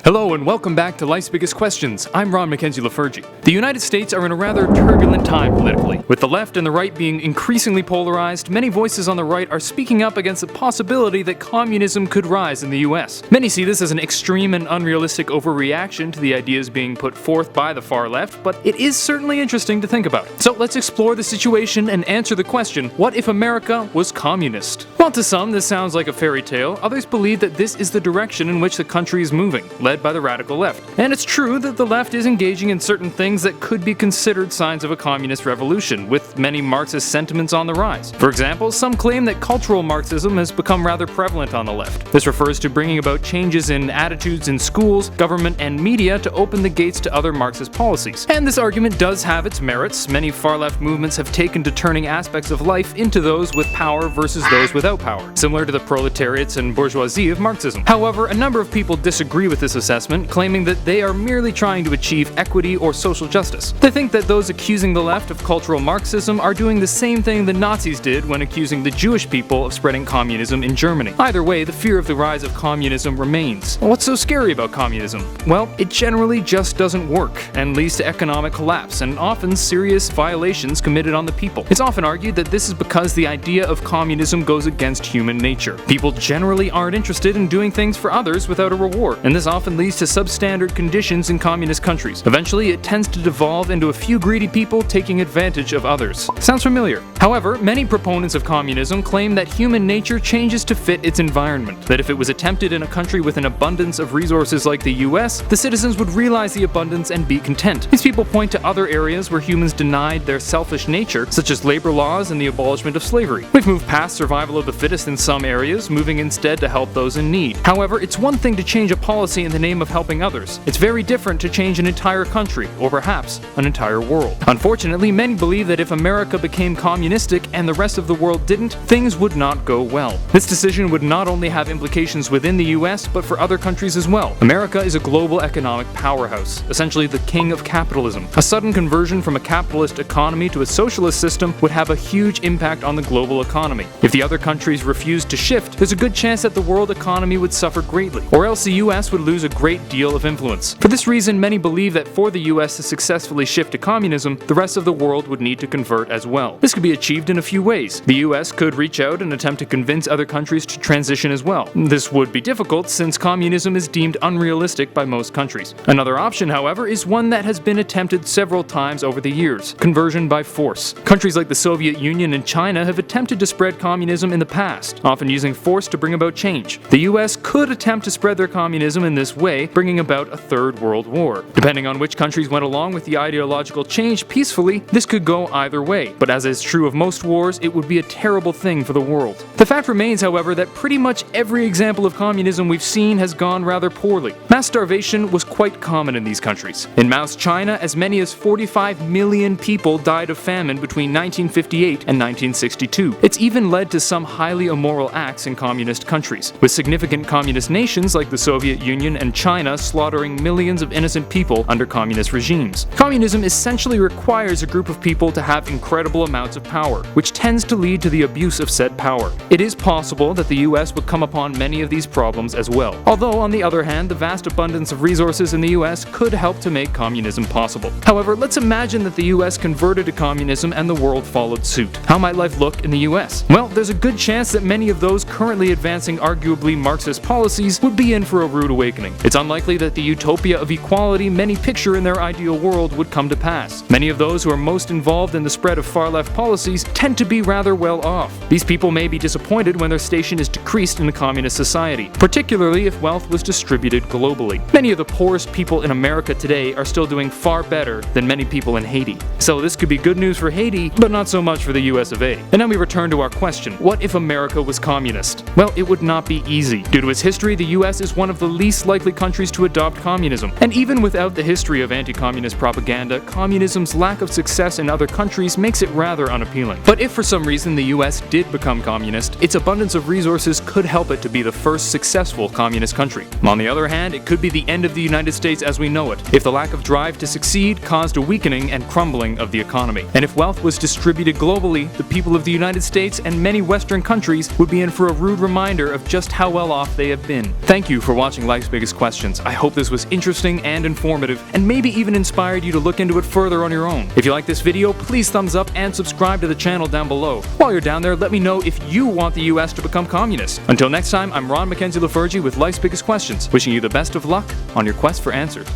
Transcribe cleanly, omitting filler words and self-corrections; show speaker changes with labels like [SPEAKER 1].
[SPEAKER 1] Hello and welcome back to Life's Biggest Questions. I'm Ron Mackenzie Lafergie. The United States are in a rather turbulent time politically. With the left and the right being increasingly polarized, many voices on the right are speaking up against the possibility that communism could rise in the US. Many see this as an extreme and unrealistic overreaction to the ideas being put forth by the far left, but it is certainly interesting to think about. So let's explore the situation and answer the question, what if America was communist? While to some this sounds like a fairy tale, others believe that this is the direction in which the country is moving, led by the radical left. And it's true that the left is engaging in certain things that could be considered signs of a communist revolution, with many Marxist sentiments on the rise. For example, some claim that cultural Marxism has become rather prevalent on the left. This refers to bringing about changes in attitudes in schools, government, and media to open the gates to other Marxist policies. And this argument does have its merits. Many far-left movements have taken to turning aspects of life into those with power versus those without power, similar to the proletariats and bourgeoisie of Marxism. However, a number of people disagree with this assessment, claiming that they are merely trying to achieve equity or social justice. They think that those accusing the left of cultural Marxism are doing the same thing the Nazis did when accusing the Jewish people of spreading communism in Germany. Either way, the fear of the rise of communism remains. What's so scary about communism? Well, it generally just doesn't work and leads to economic collapse and often serious violations committed on the people. It's often argued that this is because the idea of communism goes against human nature. People generally aren't interested in doing things for others without a reward, and this often leads to substandard conditions in communist countries. Eventually, it tends to devolve into a few greedy people taking advantage of others. Sounds familiar? However, many proponents of communism claim that human nature changes to fit its environment, that if it was attempted in a country with an abundance of resources like the US, the citizens would realize the abundance and be content. These people point to other areas where humans denied their selfish nature, such as labor laws and the abolishment of slavery. We've moved past survival of the fittest in some areas, moving instead to help those in need. However, it's one thing to change a policy in the name of helping others. It's very different to change an entire country, or perhaps an entire world. Unfortunately, many believe that if America became communistic and the rest of the world didn't, things would not go well. This decision would not only have implications within the US, but for other countries as well. America is a global economic powerhouse, essentially the king of capitalism. A sudden conversion from a capitalist economy to a socialist system would have a huge impact on the global economy. If the other countries refused to shift, there's a good chance that the world economy would suffer greatly, or else the US would lose a great deal of influence. For this reason, many believe that for the US to successfully shift to communism, the rest of the world would need to convert as well. This could be achieved in a few ways. The US could reach out and attempt to convince other countries to transition as well. This would be difficult since communism is deemed unrealistic by most countries. Another option, however, is one that has been attempted several times over the years: conversion by force. Countries like the Soviet Union and China have attempted to spread communism in the past, often using force to bring about change. The US could attempt to spread their communism in this way, bringing about a third world war. Depending on which countries went along with the ideological change peacefully, this could go either way, but as is true of most wars, it would be a terrible thing for the world. The fact remains, however, that pretty much every example of communism we've seen has gone rather poorly. Mass starvation was quite common in these countries. In Mao's China, as many as 45 million people died of famine between 1958 and 1962. It's even led to some highly immoral acts in communist countries, with significant communist nations like the Soviet Union and China slaughtering millions of innocent people under communist regimes. Communism essentially requires a group of people to have incredible amounts of power, which tends to lead to the abuse of said power. It is possible that the US would come upon many of these problems as well. Although, on the other hand, the vast abundance of resources in the US could help to make communism possible. However, let's imagine that the US converted to communism and the world followed suit. How might life look in the US? Well, there's a good chance that many of those currently advancing arguably Marxist policies would be in for a rude awakening. It's unlikely that the utopia of equality many picture in their ideal world would come to pass. Many of those who are most involved in the spread of far-left policies tend to be rather well off. These people may be disappointed when their station is decreased in a communist society, particularly if wealth was distributed globally. Many of the poorest people in America today are still doing far better than many people in Haiti. So this could be good news for Haiti, but not so much for the US of A. And now we return to our question, what if America was communist? Well, it would not be easy. Due to its history, the US is one of the least likely countries to adopt communism. And even without the history of anti-communist propaganda, communism's lack of success in other countries makes it rather unappealing. But if for some reason the US did become communist, its abundance of resources could help it to be the first successful communist country. On the other hand, it could be the end of the United States as we know it, if the lack of drive to succeed caused a weakening and crumbling of the economy. And if wealth was distributed globally, the people of the United States and many Western countries would be in for a rude reminder of just how well off they have been. Thank you for watching Life's Biggest Questions. I hope this was interesting and informative, and maybe even inspired you to look into it further on your own. If you like this video, please thumbs up and subscribe to the channel down below. While you're down there, let me know if you want the US to become communist. Until next time, I'm Ron Mackenzie Lafergie with Life's Biggest Questions, wishing you the best of luck on your quest for answers.